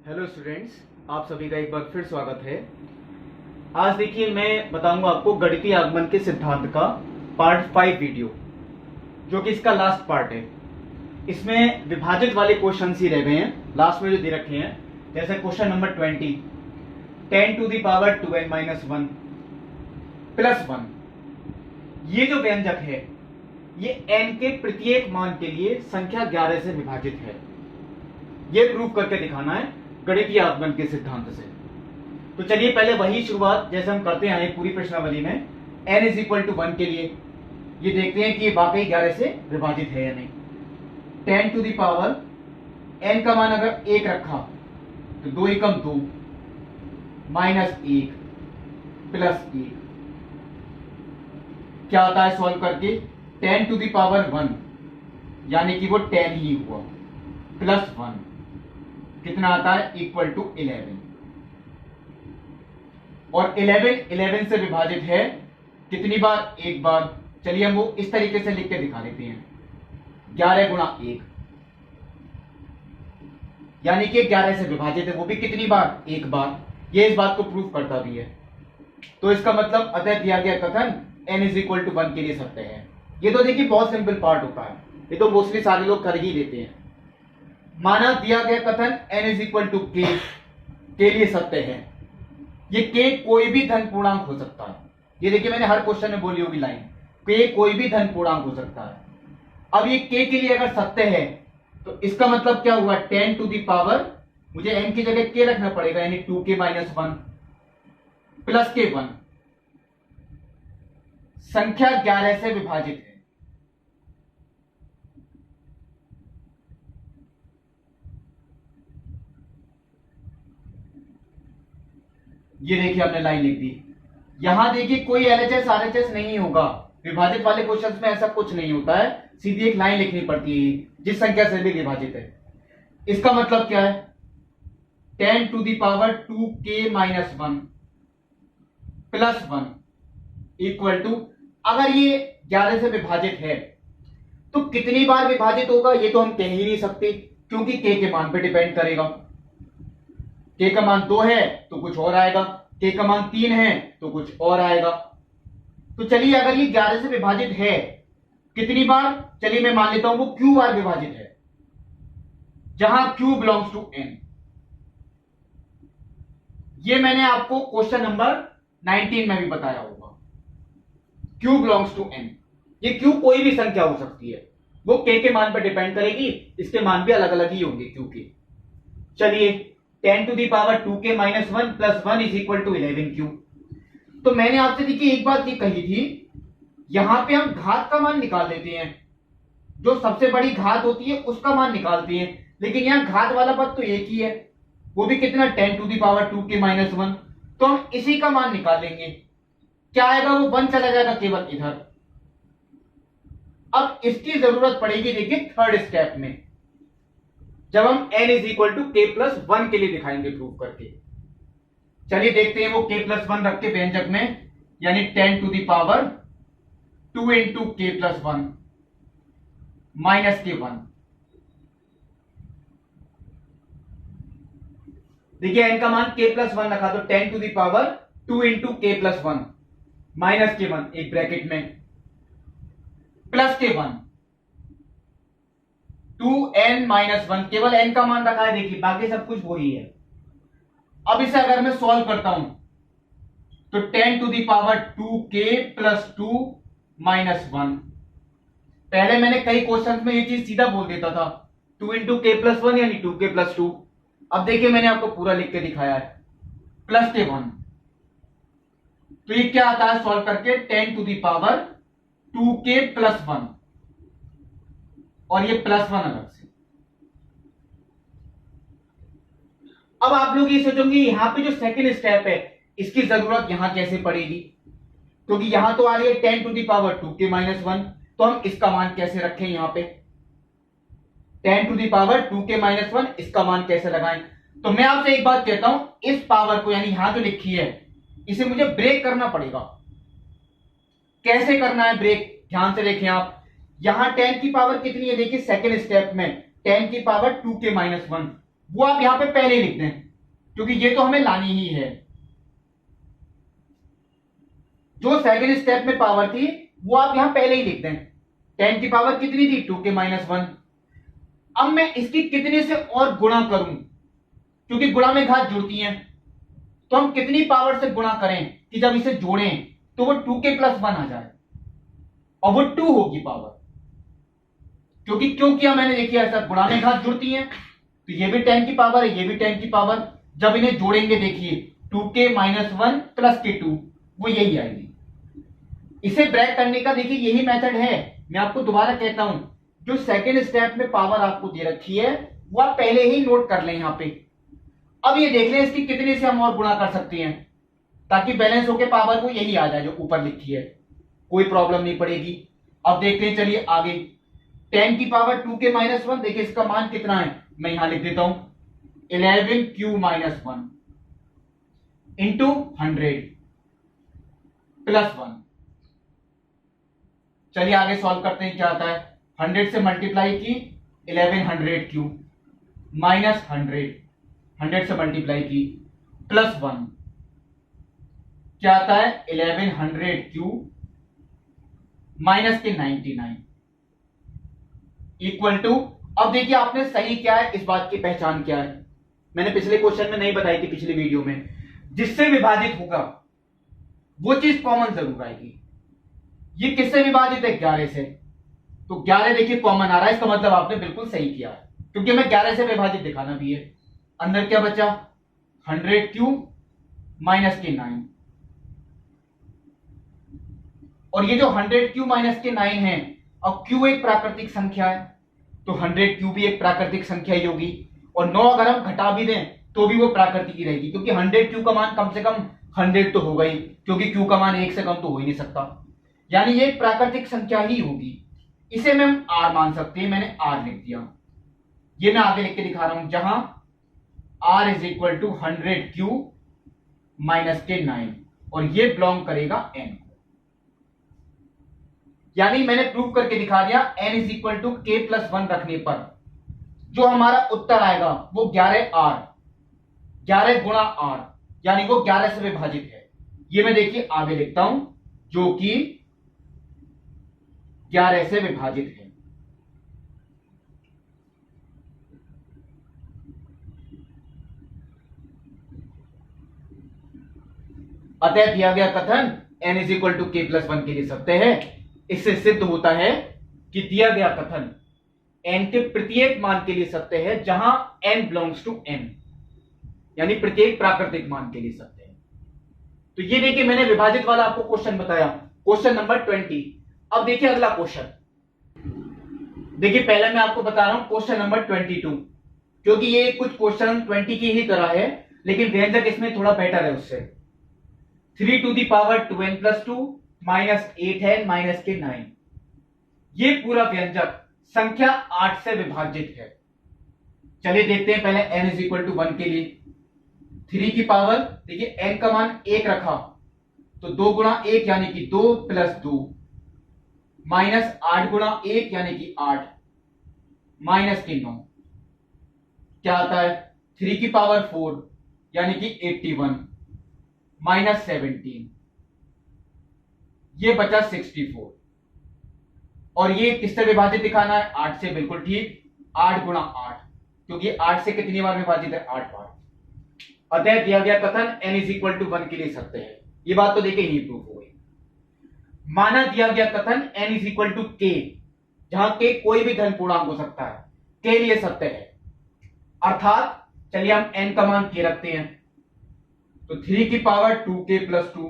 Hello students, आप सभी का एक बार फिर स्वागत है। आज देखिए मैं बताऊंगा आपको गणितीय आगमन के सिद्धांत का पार्ट 5 वीडियो, जो कि इसका लास्ट पार्ट है। इसमें विभाजित वाले क्वेश्चन ही रह गए हैं लास्ट में जो दे रखे हैं, जैसे question number 20, 10 to the power 2n-1 plus 1। ये जो व्यंजक है ये n के प्रत्येक मान के लिए संख्या 11 से विभाजित है। ये प्रूव करके दिखाना है गणितीय आगमन के सिद्धांत से। तो चलिए पहले वही शुरुआत जैसे हम करते हैं पूरी प्रश्नावली में, n इज इक्वल टू 1 के लिए ये देखते हैं कि ये वाकई 11 से विभाजित है या नहीं। 10 टू द पावर n का मान अगर 1 रखा तो 2 एकम 2 माइनस 1 प्लस 1 क्या आता है सॉल्व करके, 10 टू द पावर 1 यानी कि वो 10 ही हुआ, प्लस 1 कितना आता है इक्वल टू 11। और 11 से विभाजित है कितनी बार, एक बार। चलिए हम वो इस तरीके से लिख के दिखा देते हैं, 11 गुणा 1 यानी कि 11 से विभाजित है, वो भी कितनी बार, एक बार। ये इस बात को प्रूफ करता भी है। तो इसका मतलब अतः दिया गया कथन n इज इक्वल टू 1 के लिए सत्य है। ये तो देखिए बहुत सिंपल पार्ट होता है, ये तो मोस्टली सारे लोग कर ही देते हैं। माना दिया गया कथन n is equal to k के लिए सत्य है। ये k कोई भी धन पूर्णांक हो सकता है। ये देखिए मैंने हर क्वेश्चन में बोली होगी लाइन, k कोई भी धन पूर्णांक हो सकता है। अब ये k के लिए अगर सत्य है तो इसका मतलब क्या हुआ, 10 टू द पावर, मुझे n की जगह k रखना पड़ेगा यानी 2k-1 प्लस k1, संख्या 11 से विभाजित है। ये देखिए हमने लाइन लिख दी। यहां देखिए कोई एलएचएस आरएचएस नहीं होगा, विभाजित वाले क्वेश्चंस में ऐसा कुछ नहीं होता है, सीधी एक लाइन लिखनी पड़ती है जिस संख्या से भी विभाजित है। इसका मतलब क्या है, 10 to the power 2k-1 plus 1 equal to, अगर ये 11 से विभाजित है तो कितनी बार विभाजित होगा ये तो हम कह ही नहीं सकते, क्योंकि k के मान पे डिपेंड करेगा। k का मान 2 है तो कुछ और आएगा, k का मान 3 है तो कुछ और आएगा। तो चलिए अगर ये 11 से विभाजित है कितनी बार, चलिए मैं मान लेता हूं वो q बार विभाजित है, जहां q बिलोंग्स टू n। ये मैंने आपको क्वेश्चन नंबर 19 में भी बताया होगा, q बिलोंग्स टू n। ये q कोई भी संख्या हो सकती है, वो k के मान पर डिपेंड करेगी, इसके मान भी अलग अलग ही होंगे q के। चलिए 10 to the power 2k-1 plus 1 is equal to 11q। तो मैंने आपसे देखिए एक बात ये कही थी, यहां पे हम घात का मान निकाल लेते हैं, जो सबसे बड़ी घात होती है उसका मान निकालते हैं, लेकिन यहां घात वाला पद तो एक ही है, वो भी कितना, 10 टू दी पावर 2k-1। तो हम इसी का मान निकाल लेंगे, क्या आएगा, वो 1 चला जाएगा केवल इधर। अब इसकी जरूरत पड़ेगी देखिए थर्ड स्टेप में, जब हम n is equal to k+1 के लिए दिखाएंगे प्रूफ करके। चलिए देखते हैं वो k+1 रख के व्यंजक में, यानी 10 to the power 2 into k+1 minus k1। देखिए n का मान k+1 रखा तो 10 to the power 2 into k+1 minus k1 एक ब्रैकेट में प्लस k1 2n-1, केवल n का मान रखा है देखिए, बाकी सब कुछ वही है। अब इसे अगर मैं सॉल्व करता हूं तो 10 to the power 2k plus 2 minus 1। पहले मैंने कई क्वेश्चंस में ये चीज सीधा बोल देता था, 2 इंटू k+1 यानी 2k+2। अब देखिए मैंने आपको पूरा लिख के दिखाया है, प्लस k1। तो ये क्या आता है सॉल्व करके, 10 to the power 2k plus 1, और ये +1 अलग से। अब आप लोग ये सोचेंगे यहां पे जो सेकंड स्टेप है इसकी जरूरत यहां कैसे पड़ेगी, क्योंकि यहां तो आ रही है 10 टू दी पावर 2k-1, तो हम इसका मान कैसे रखें, यहां पे 10 टू दी पावर 2k-1 इसका मान कैसे लगाएं। तो मैं आपसे एक बात कहता हूं, इस पावर को यानी यहां जो लिखी है इसे मुझे ब्रेक करना पड़ेगा। कैसे करना है ब्रेक, ध्यान से देखें आप, यहां 10 की पावर कितनी है देखिए सेकेंड स्टेप में, 10 की पावर 2k-1 वो आप यहां पे पहले ही लिख दें, क्योंकि ये तो हमें लानी ही है। जो सेकंड स्टेप में पावर थी वो आप यहां पहले ही लिख दें। 10 की पावर कितनी थी? 2 के माइनस 1। अब मैं इसकी कितने से और गुणा करूं, क्योंकि गुणा में घात जुड़ती हैं, तो हम कितनी पावर से गुणा करें कि जब इसे जोड़ें तो वो 2 के प्लस 1 आ जाए, और वो 2 होगी पावर। क्योंकि क्यों किया मैंने? देखिए ऐसा, गुणा में घात जुड़ती हैं, तो ये भी 10 की पावर है, ये भी 10 की पावर। जब इन्हें जोड़ेंगे देखिए 2 के माइनस 1 प्लस के 2, वो यही आएगी। इसे ब्रेक करने का देखिए यही मेथड है। मैं आपको दोबारा कहता हूं, जो सेकेंड स्टेप में पावर आपको दे रखी है वो आप पहले ही नोट कर लें यहां पे। अब ये देख लें इसकी कितने से हम और गुणा कर सकते हैं, ताकि बैलेंस होकर पावर को यही आ जाए जो ऊपर लिखी है, कोई प्रॉब्लम नहीं पड़ेगी। अब देखते हैं, चलिए आगे। 10 की पावर 2 के माइनस 1, देखिए इसका मान कितना है, मैं यहां लिख देता हूं 11 क्यू माइनस 1 इंटू 100 प्लस 1। चलिए आगे सॉल्व करते हैं, क्या आता है। 100 से मल्टीप्लाई की 1100 क्यू माइनस 100 से मल्टीप्लाई की प्लस 1, क्या आता है 1100 क्यू माइनस के 99 इक्वल टू। अब देखिए आपने सही क्या है, इस बात की पहचान क्या है, मैंने पिछले क्वेश्चन में नहीं बताई थी, पिछली वीडियो में। जिससे विभाजित होगा वो चीज कॉमन जरूर आएगी। ये किससे विभाजित है? 11 से, तो 11 देखिए कॉमन आ रहा है, इसका मतलब आपने बिल्कुल सही किया है, क्योंकि हमें 11 से विभाजित दिखाना भी है। अंदर क्या बचा? 100 क्यू माइनस के 9, और ये जो 100 क्यू माइनस के 9 है, अब क्यू एक प्राकृतिक संख्या है, तो 100 क्यू भी एक प्राकृतिक संख्या ही होगी, और 9 अगर हम घटा भी दें तो भी वो प्राकृतिक ही रहेगी, क्योंकि 100 क्यू का मान कम से कम 100 तो होगा ही, क्योंकि क्यू का मान 1 से कम तो हो ही नहीं सकता, यानी ये एक प्राकृतिक संख्या ही होगी। इसे में हम आर मान सकते हैं, मैंने आर लिख दिया। ये मैं आगे लिख के दिखा रहा हूं, जहां are is equal to 100 Q minus के 9, और ये बिलोंग करेगा एन को। यानी मैंने प्रूव करके दिखा दिया, एन इज इक्वल टू के प्लस 1 रखने पर जो हमारा उत्तर आएगा वो 11 आर, 11 गुणा आर, यानी वो 11 से विभाजित है। ये मैं देखिए आगे लिखता हूं, जो कि 11 से विभाजित है। अतः दिया गया कथन n इज इक्वल टू के प्लस 1 के लिए सत्य है। इससे सिद्ध होता है कि दिया गया कथन n के प्रत्येक मान के लिए सत्य है, जहां n बिलोंग्स टू n, यानी प्रत्येक प्राकृतिक मान के लिए सत्य है। तो ये देखिए मैंने विभाजित वाला आपको क्वेश्चन बताया, क्वेश्चन नंबर 20। अब देखिए अगला क्वेश्चन। देखिए पहले मैं आपको बता रहा हूं क्वेश्चन नंबर 22, क्योंकि ये कुछ क्वेश्चन 20 की ही तरह है, लेकिन व्यंजक इसमें थोड़ा बेटर है उससे। 3 to the power 2n plus 2 minus 8n minus के 9, ये पूरा व्यंजक संख्या 8 से विभाजित है। चलिए देखते हैं पहले n इज इक्वल टू 1 के लिए। 3 की पावर, देखिए n का मान 1 रखा, तो 2 गुणा 1 यानी कि 2 प्लस 2 माइनस 8 गुणा 1 यानी कि 8 माइनस के 9, क्या आता है 3 की पावर 4 यानी कि 81 माइनस 17, ये बचा 64, और ये किससे विभाजित दिखाना है? 8 से, बिल्कुल ठीक, 8 गुणा 8, क्योंकि 8 से कितनी बार विभाजित है? 8 बार। अतः दिया गया कथन n इज इक्वल टू 1 के लिए सत्य है। ये बात तो देखिए ही प्रूफ हो गई। माना दिया गया कथन n is equal to k, जहां k कोई भी धन पूर्णांक हो सकता है, के लिए सत्य है। अर्थात चलिए हम n का मान k रखते हैं, तो 3 की power 2k plus 2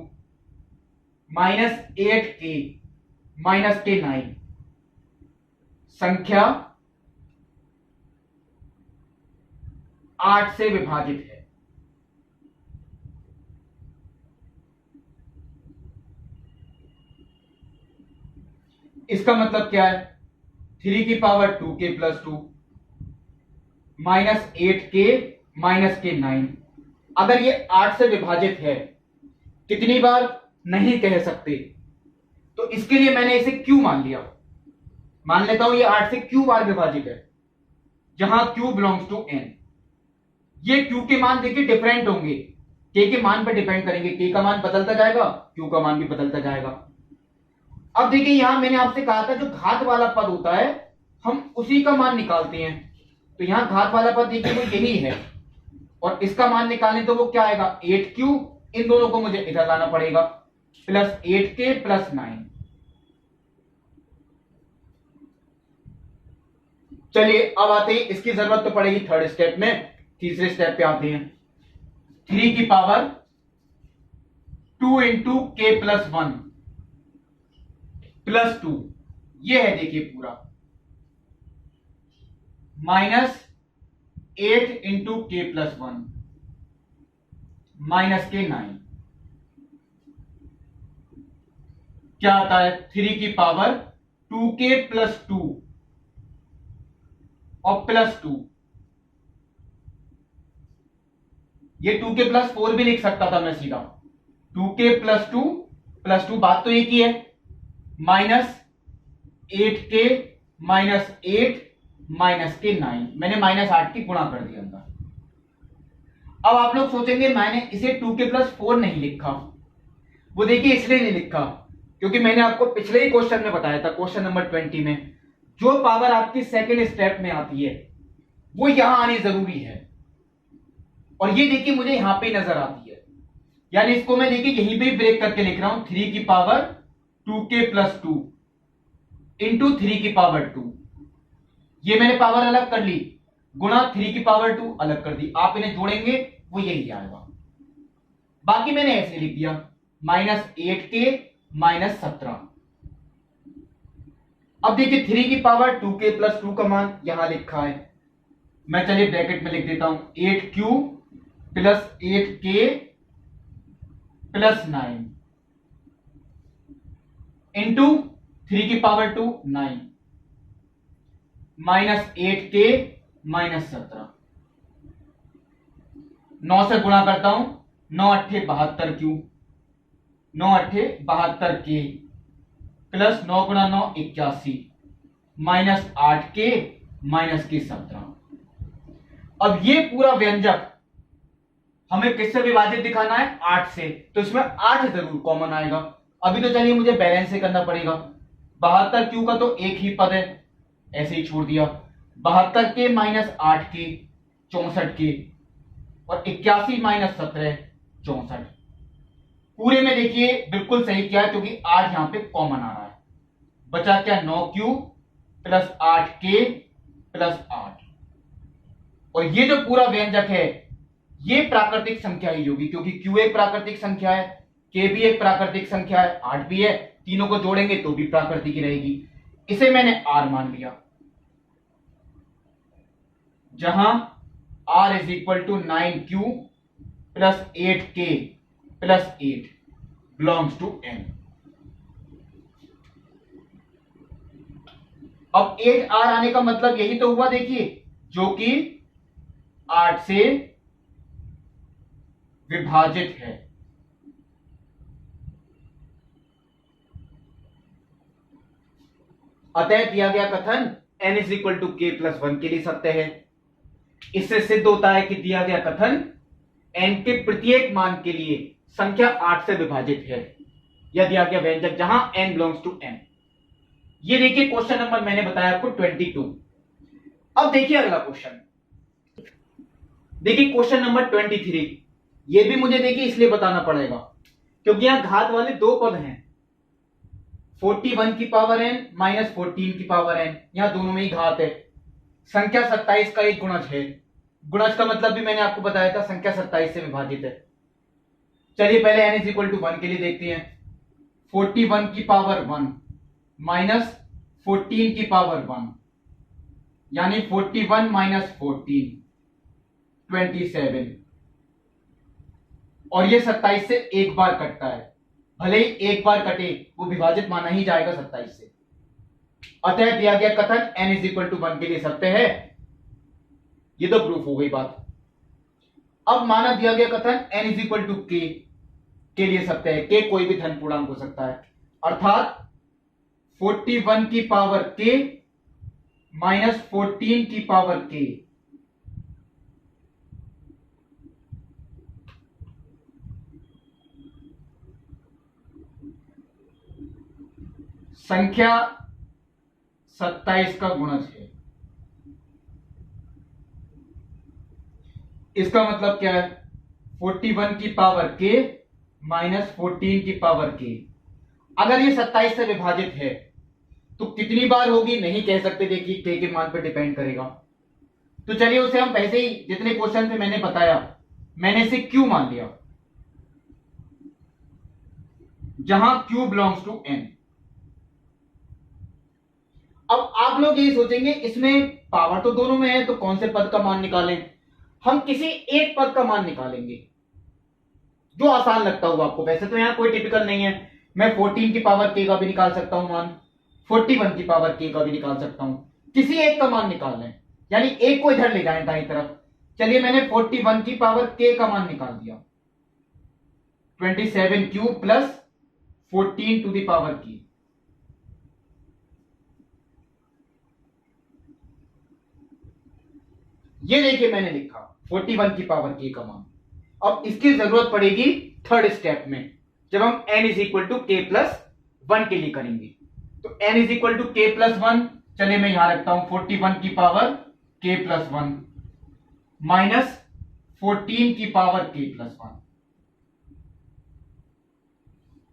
minus 8k minus के 9, संख्या 8 से विभाजित है। इसका मतलब क्या है? 3 की power 2k plus 2 minus 8k minus के 9, अगर ये 8 से विभाजित है, कितनी बार नहीं कह सकते, तो इसके लिए मैंने इसे q मान लिया। मान लेता हूं ये 8 से q बार विभाजित है, जहां q बिलोंग्स टू n। ये Q के मान देखिए डिफरेंट होंगे, K के मान पर डिपेंड करेंगे, K का मान बदलता जाएगा, Q का मान भी बदलता जाएगा। अब देखिए यहां मैंने आपसे कहा था जो घात वाला पद होता है हम उसी का मान निकालते हैं, तो यहां घात वाला पद देखिए वो यही है, और इसका मान निकालने तो वो क्या आएगा 8Q, इन दोनों को मुझे इधर लाना पड़ेगा, प्लस 8K प्लस 9। चलिए अब आते हैं, इसकी जरूरत तो पड़ेगी थर्ड स्टेप में, तीसरे स्टेप पे आते हैं। 3 की power 2 into K plus 1 plus 2, ये है देखिए पूरा, minus 8 into K plus 1 minus के 9, क्या आता है 3 की पावर 2K प्लस 2 और प्लस 2, ये 2K प्लस 4 भी लिख सकता था मैं सीधा, 2K प्लस 2 प्लस 2, बात तो एक ही है, माइनस 8K माइनस 8 माइनस के 9, मैंने माइनस 8 की गुणा कर दिया अंदर। अब आप लोग सोचेंगे मैंने इसे 2K प्लस 4 नहीं लिखा, वो देखिए इसलिए नहीं लिखा क्योंकि मैंने आपको पिछले ही क्वेश्चन में बताया था, क्वेश्चन नंबर 20 में, जो पावर आपकी सेकेंड स्टेप में आती है वो यहां आनी जरूरी है, और ये देखिए मुझे यहां पे नजर आती है, यानी इसको मैं देखिए यहीं पे ब्रेक करके लिख रहा हूं, 3 की पावर 2K प्लस 2 इंटू 3 की पावर 2, ये मैंने पावर अलग कर ली, गुणा 3 की पावर 2 अलग कर दी, आप इन्हें जोड़ेंगे वो यही आएगा, बाकी मैंने ऐसे लिख दिया, माइनस 8K माइनस 17। अब देखिए 3 की पावर 2K प्लस 2 का मान यहां लिखा है, मैं चलिए ब्रैकेट में लिख देता हूं, 8Q plus 8K plus 9 into 3 की पावर 2 9 माइनस 8K माइनस 17, 9 से गुणा करता हूं, 9 अट्ठे 72Q, 9 अट्ठे 72K प्लस 9 गुणा 9 81 माइनस 8K माइनस के 17। अब ये पूरा व्यंजक हमें किससे विभाजित दिखाना है 8 से, तो इसमें 8 जरूर कॉमन आएगा। अभी तो चलिए मुझे बैलेंस से करना पड़ेगा, 72Q का तो एक ही पद है, ऐसे ही छोड़ दिया, 72K माइनस 8K 64K और 81 माइनस 17 64, पूरे में देखिए बिल्कुल सही किया है क्योंकि 8 यहां पे कॉमन आ रहा है, बचा क्या 9Q प्लस 8K प्लस 8, और ये जो पूरा व्यंजक है ये प्राकृतिक संख्या ही होगी क्योंकि Q एक प्राकृतिक संख्या है, K भी एक प्राकृतिक संख्या है, 8 भी है, तीनों को जोड़ेंगे तो भी प्राकृतिक ही रहेगी, इसे मैंने R मान लिया, जहां R is equal to 9Q plus 8K plus 8 belongs to N। अब 8R आने का मतलब यही तो हुआ देखिए, जो कि 8 से विभाजित है, अतः दिया गया कथन n is equal to K plus 1 के लिए सत्य है। इससे सिद्ध होता है कि दिया गया कथन n के प्रत्येक मान के लिए संख्या 8 से विभाजित है, यह दिया गया व्यंजक जहां n बिलोंग्स टू n। ये देखिए क्वेश्चन नंबर मैंने बताया आपको 22। अब देखिए अगला क्वेश्चन, देखिए क्वेश्चन नंबर 23, ये भी मुझे देखिए इसलिए बताना पड़ेगा क्योंकि यहां घात वाले दो पद हैं, 41 की पावर n माइनस 14 की पावर n, यहां दोनों में ही घात है, संख्या 27 का एक गुणज है, गुणज का मतलब भी मैंने आपको बताया था संख्या 27 से विभाजित है। चलिए पहले n इज इक्वल टू 1 के लिए देखते हैं, 41 की पावर 1 माइनस 14 की पावर 1 यानी 41 माइनस 14 27, और ये 27 से एक बार कटता है, भले ही एक बार कटे वो विभाजित माना ही जाएगा 27 से, अतः दिया गया कथन n इज इक्वल टू 1 के लिए सत्य है, ये तो प्रूफ हो गई बात। अब माना दिया गया कथन n is equal to k के लिए सत्य है, k कोई भी धन पूर्णांक हो सकता है, अर्थात 41 की पावर k माइनस 14 की पावर k संख्या 27 का गुणज है। इसका मतलब क्या है? 41 की पावर k माइनस 14 की पावर k। अगर ये 27 से विभाजित है तो कितनी बार होगी नहीं कह सकते, देखिए k के मान पर डिपेंड करेगा। तो चलिए उसे हम वैसे ही जितने क्वेश्चन पे मैंने बताया मैंने इसे q मान लिया, जहां q बिलोंग्स टू n। अब आप लोग यही सोचेंगे इसमें पावर तो दोनों में है तो कौन से पद का मान निकालें? हम किसी एक पद का मान निकालेंगे जो आसान लगता हो आपको। वैसे तो यहां कोई टिपिकल नहीं है, मैं 14 की पावर k का भी निकाल सकता हूं मान, 41 की पावर k का भी निकाल सकता हूं। किसी एक का मान निकाल लें, यानी एक को इधर ले जाएं दाईं तरफ। चलिए मैंने 41 की पावर k का मान निकाल दिया, 27 cube plus 14 to the power k। ये देखिए मैंने लिखा 41 की पावर k का मान। अब इसकी जरूरत पड़ेगी थर्ड स्टेप में, जब हम n is equal to k plus 1 के लिए करेंगे। तो n is equal to k plus 1, चलिए मैं यहां रखता हूं 41 की पावर k प्लस 1 माइनस 14 की पावर k प्लस 1।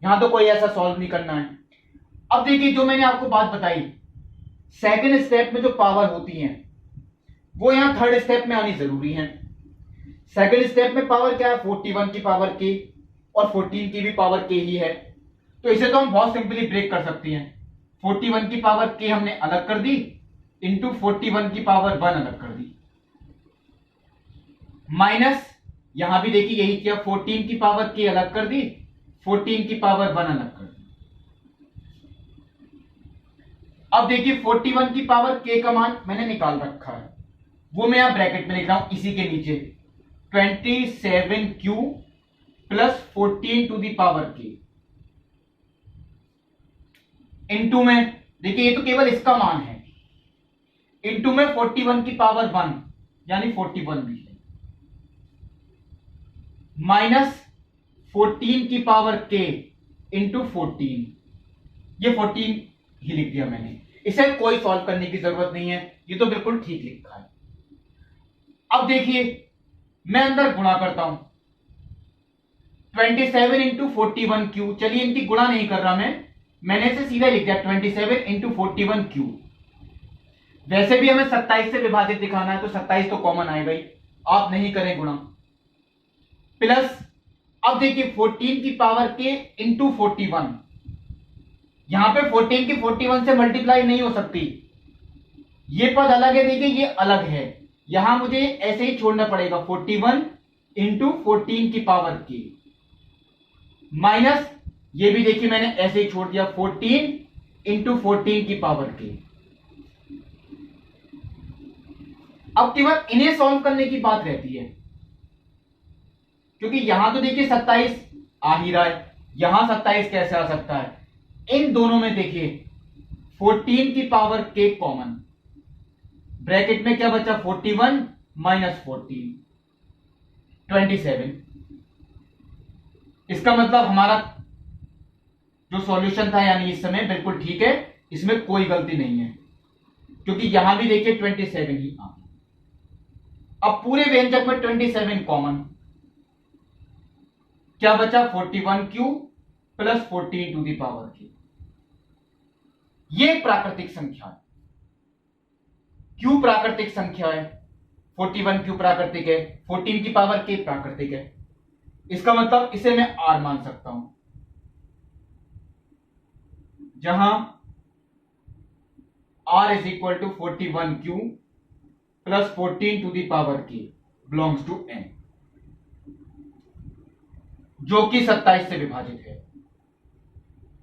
यहां तो कोई ऐसा सॉल्व नहीं करना है। अब देखिए जो मैंने आपको बात बताई, सेकंड स्टेप में जो पावर होती है वो यहां थर्ड स्टेप में आनी जरूरी है। सेकंड स्टेप में पावर क्या है? 41 की पावर k और 14 की भी पावर k ही है। तो इसे तो हम बहुत सिंपली ब्रेक कर सकते हैं। 41 की पावर k हमने अलग कर दी इंटू 41 की पावर 1 अलग कर दी, माइनस यहां भी देखिए यही किया, 14 की पावर k अलग कर दी, 14 की पावर 1 अलग कर दी। अब देखिए 41 की पावर k का मान मैंने निकाल रखा है, वो मैं यहां ब्रैकेट में लिख रहा हूं इसी के नीचे, 27q plus 14 to the power k into में, देखिए ये तो केवल इसका मान है, इंटू में 41 की पावर 1 यानी 41 भी है, माइनस 14 की पावर k इंटू 14, ये 14 ही लिख दिया मैंने। इसे कोई सॉल्व करने की जरूरत नहीं है, ये तो बिल्कुल ठीक लिखा है। अब देखिए मैं अंदर गुणा करता हूं, 27 इंटू 41 क्यू। चलिए इनकी गुणा नहीं कर रहा मैंने इसे सीधा लिख दिया 27 इंटू 41 क्यू। वैसे भी हमें 27 से विभाजित दिखाना है तो 27 तो कॉमन आएगा ही, आप नहीं करें गुणा, प्लस अब देखिए 14 की पावर के इंटू 41, यहां पे 14 की 41 से मल्टीप्लाई नहीं हो सकती, ये पद अलग है, देखिए ये अलग है, यहां मुझे ऐसे ही छोड़ना पड़ेगा 41 इंटू 14 की पावर की, माइनस ये भी देखिए मैंने ऐसे ही छोड़ दिया 14 इंटू 14 की पावर की। अब केवल इन्हें सॉल्व करने की बात रहती है, क्योंकि यहां तो देखिए 27 आ ही रहा है, यहां 27 कैसे आ सकता है? इन दोनों में देखिए 14 की पावर के कॉमन, ब्रैकेट में क्या बचा 41 माइनस 14 27। इसका मतलब हमारा जो सॉल्यूशन था यानी इस समय बिल्कुल ठीक है, इसमें कोई गलती नहीं है, क्योंकि यहां भी देखिए 27 ही आ। अब पूरे व्यंजक में 27 कॉमन, क्या बचा 41 q plus 14 to the power की। ये प्राकृतिक संख्या है, क्यू प्राकृतिक संख्या है, 41 क्यू प्राकृतिक है, 14 की पावर के प्राकृतिक है, इसका मतलब इसे मैं आर मान सकता हूं, जहां are is equal to 41 q plus 14 to the power के बिलोंग्स टू एन, जो कि 27 से विभाजित है,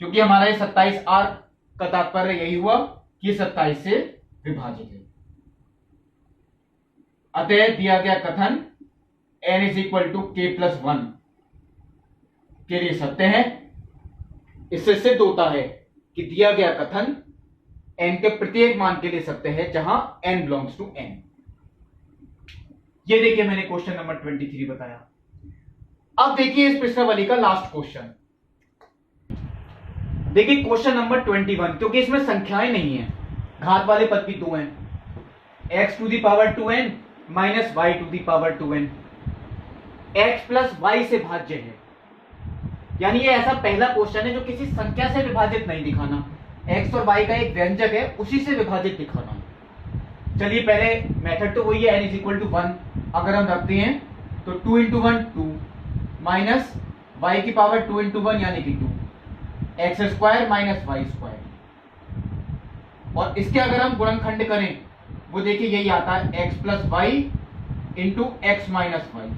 क्योंकि हमारा ये 27 आर का तात्पर्य यही हुआ कि 27 से विभाजित है। अतः दिया गया कथन n is equal to k plus 1 के लिए सत्य है। इससे सिद्ध होता है कि दिया गया कथन n के प्रत्येक मान के लिए सत्य है जहां n बिलोंग्स टू n। ये देखिए मैंने क्वेश्चन नंबर 23 बताया। अब देखिए इस प्रश्नावली का लास्ट क्वेश्चन। देखिए क्वेश्चन नंबर 21, क्योंकि इसमें संख्याएं नहीं है, घात वाले पद भी 2 हैं, x to the power 2n minus y to the power 2n, x plus y से भाज्य है। यानी ये ऐसा पहला क्वेश्चन है जो किसी संख्या से विभाजित नहीं दिखाना, x और y का एक व्यंजक है उसी से विभाजित दिखाना। चलिए पहले मेथड तो वही है, n इज इक्वल टू 1 अगर हम रखते हैं तो 2 इंटू 1 2 माइनस y की पावर 2 इंटू 1 यानी कि 2, x square minus y square, और इसके अगर हम गुणनखंड करें वो देखिए यही आता है x plus y into x minus y.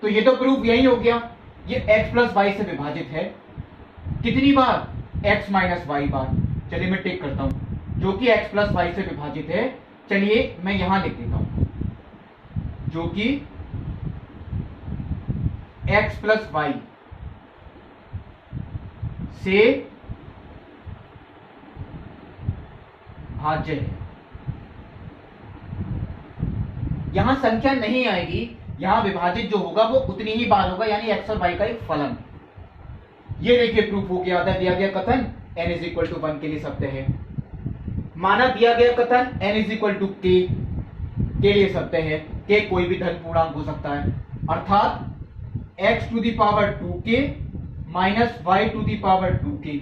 तो ये तो प्रूफ यही हो गया, ये x प्लस वाई से विभाजित है कितनी बार, x माइनस वाई बार। चलिए मैं टिक करता हूं, जो कि x प्लस वाई से विभाजित है। चलिए मैं यहां लिख देता हूं, जो कि x प्लस वाई से भाज्य है। यहां संख्या नहीं आएगी, यहां विभाजित जो होगा वो उतनी ही बार होगा, यानी x और y का एक फलन। ये देखिए प्रूफ हो गया, दिया गया कथन n इज इक्वल टू 1 के लिए सत्य है। माना दिया गया कथन n is equal to k के लिए सत्य है, k कोई भी धन पूर्णांक हो सकता है, अर्थात x to the power 2k minus y to the power 2k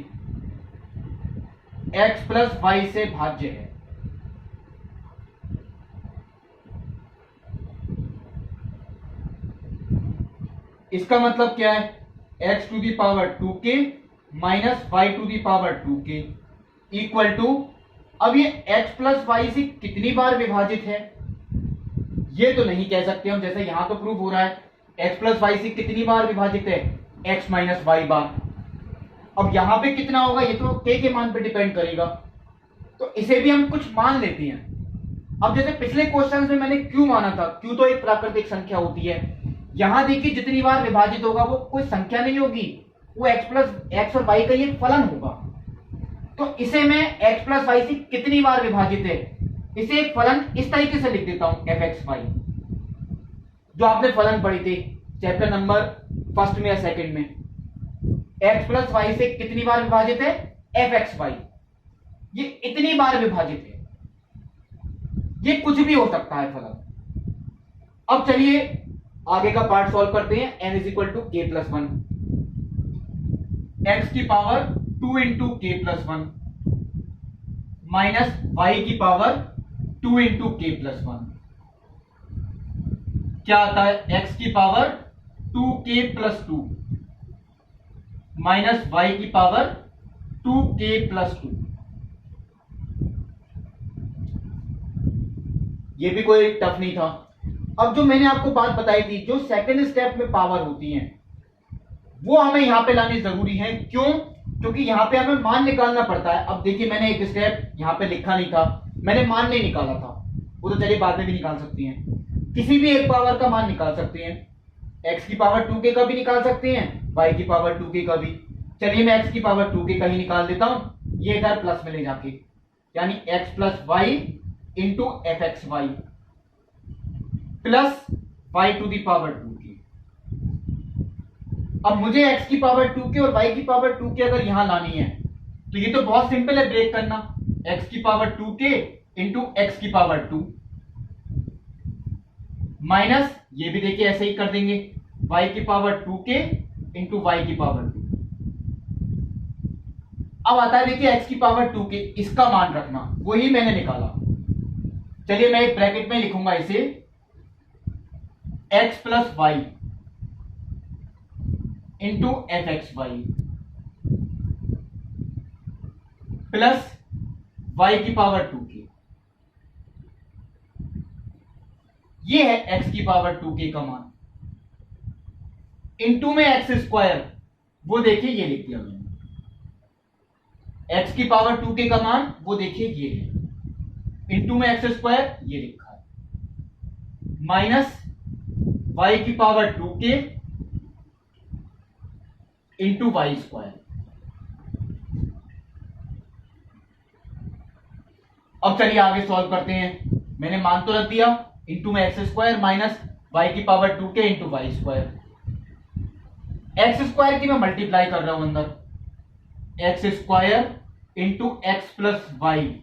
x plus y से भाज्य है। इसका मतलब क्या है, x to the power 2k minus y to the power 2k equal to, अब ये x प्लस वाई से कितनी बार विभाजित है ये तो नहीं कह सकते हम, जैसे यहां तो प्रूफ हो रहा है x प्लस वाई से कितनी बार विभाजित है, x माइनस वाई बार। अब यहां पे कितना होगा ये तो k के मान पे डिपेंड करेगा, तो इसे भी हम कुछ मान लेते हैं। अब जैसे पिछले क्वेश्चन में मैंने q माना था, q तो एक प्राकृतिक संख्या होती है, यहां देखिए जितनी बार विभाजित होगा वो कोई संख्या नहीं होगी, वो x और y का ये फलन होगा। तो इसे मैं x प्लस वाई से कितनी बार विभाजित है, इसे एक फलन इस तरीके से लिख देता हूं fxy, जो आपने फलन पढ़ी थी चैप्टर नंबर फर्स्ट में या सेकंड में। x प्लस वाई से कितनी बार विभाजित है, fxy, ये इतनी बार विभाजित है, ये कुछ भी हो सकता है फलन। अब चलिए आगे का पार्ट सॉल्व करते हैं। n is equal to k plus 1, x की power 2 into k plus 1 minus y की पावर 2 इंटू k प्लस 1, क्या आता है, x की power 2k plus 2 minus y की पावर 2k प्लस 2। ये भी कोई टफ नहीं था। अब जो मैंने आपको बात बताई थी, जो सेकंड स्टेप में पावर होती है वो हमें यहां पे लानी जरूरी है। क्यों? क्योंकि यहां पे हमें मान निकालना पड़ता है। अब देखिए मैंने एक स्टेप यहां पे लिखा नहीं था, मैंने मान नहीं निकाला था, वो तो चलिए बाद में भी निकाल सकती हैं, किसी भी एक पावर का मान निकाल सकते हैं, x की पावर 2k का भी निकाल सकते हैं, y की पावर 2k का भी। चलिए मैं x की पावर 2k का ही निकाल देता हूं, ये इधर प्लस में ले जाके, यानी x plus y into F x Y plus y to the power 2k। अब मुझे x की पावर 2k और y की पावर 2k अगर यहां लानी है तो ये तो बहुत सिंपल है ब्रेक करना, x की पावर 2k इंटू एक्स की पावर 2 माइनस, ये भी देखिए ऐसे ही कर देंगे, y की पावर 2k इंटू वाई की पावर 2। अब आता है देखिए x की पावर 2k, इसका मान रखना, वही मैंने निकाला। चलिए मैं एक ब्रैकेट में लिखूंगा इसे, x plus y into F x Y plus y की पावर 2k, ये है x की पावर 2k का मान, इंटू में एक्स स्क्वायर, वो देखिए ये लिख दिया मैंने, x की पावर 2k का मान वो देखिए ये है, इंटू में एक्स स्क्वायर ये लिखा है, माइनस y की power 2k into y square. अब चलिए आगे सॉल्व करते हैं। मैंने मान तो रख दिया, इंटू में एक्स स्क्वायर माइनस y की power 2k into y square. X square की मैं मल्टीप्लाई कर रहा हूं अंदर, x square into x plus y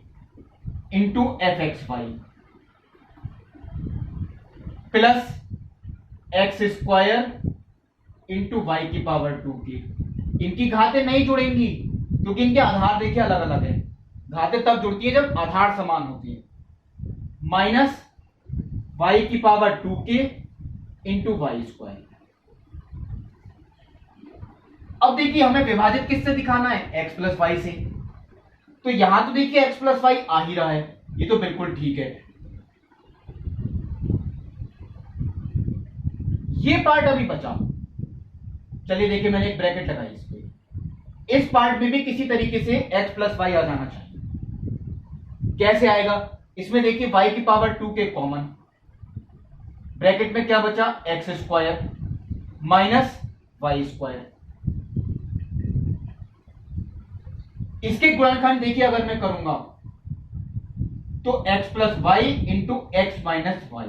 into F x Y plus x square into y की पावर 2k। इनकी घातें नहीं जुड़ेंगी क्योंकि इनके आधार देखिए अलग अलग है। घातें तब जुड़ती है जब आधार समान होती है। माइनस वाई की power 2k into y square. अब देखिए हमें विभाजित किससे दिखाना है, एक्स प्लस वाई से। तो यहां तो देखिए एक्स प्लस वाई आ ही रहा है, ये तो बिल्कुल ठीक है। ये पार्ट अभी बचा, चलिए देखिए मैंने एक ब्रैकेट लगाई इस पे। इस पार्ट में भी किसी तरीके से x प्लस वाई आ जाना चाहिए। कैसे आएगा, इसमें देखिए y की पावर 2k कॉमन, ब्रैकेट में क्या बचा, x square minus y square. इसके गुणनखंड देखिए अगर मैं करूंगा तो x plus y into x minus y,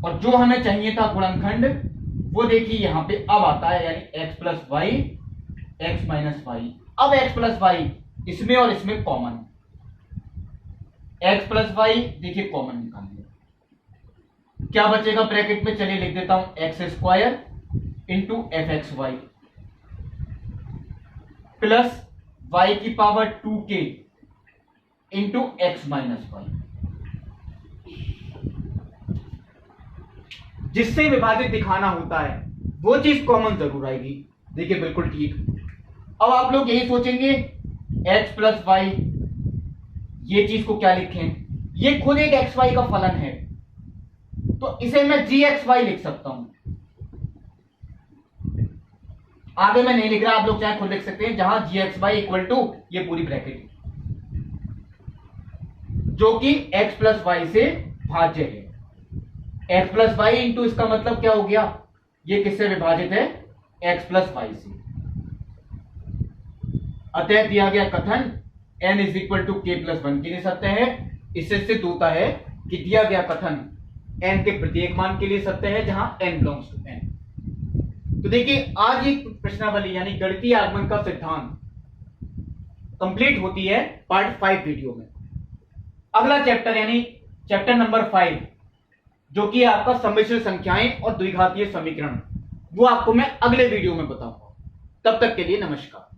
और जो हमें चाहिए था गुणनखंड वो देखिए यहां पे अब आता है, यानी x plus y x minus y. अब x प्लस वाई इसमें और इसमें कॉमन, x प्लस वाई देखिए कॉमन निकाल लिया, क्या बचेगा ब्रैकेट में, चलिए लिख देता हूं X square into F x Y plus Y की power 2k into x minus Y. जिससे विभाजित दिखाना होता है वो चीज कॉमन जरूर आएगी, देखिए बिल्कुल ठीक। अब आप लोग यही सोचेंगे x प्लस वाई, ये चीज को क्या लिखें, ये खुद एक एक्स वाई का फलन है तो इसे मैं जी एक्स वाई लिख सकता हूं। आगे मैं नहीं लिख रहा, आप लोग चाहे खुद लिख सकते हैं, जहां जी एक्स वाई इक्वल टू ये पूरी ब्रैकेट जो कि x प्लस वाई से भाज्य है। एक्स प्लस वाई इंटू इसका मतलब क्या हो गया, ये किससे विभाजित है, एक्स प्लस वाई से। अतः दिया गया कथन n इज इक्वल टू के प्लस वन के लिए सत्य है। इससे सिद्ध होता है कि दिया गया कथन n के प्रत्येक मान के लिए सत्य है जहां n बिलोंग्स टू n। तो देखिए आज ये प्रश्नावली यानी गणितीय आगमन का सिद्धांत कंप्लीट होती है पार्ट 5 वीडियो में। अगला चैप्टर यानी चैप्टर नंबर 5 जो कि आपका सम्मिश्र संख्याएं और द्विघातीय समीकरण, वो आपको मैं अगले वीडियो में बताऊंगा। तब तक के लिए नमस्कार।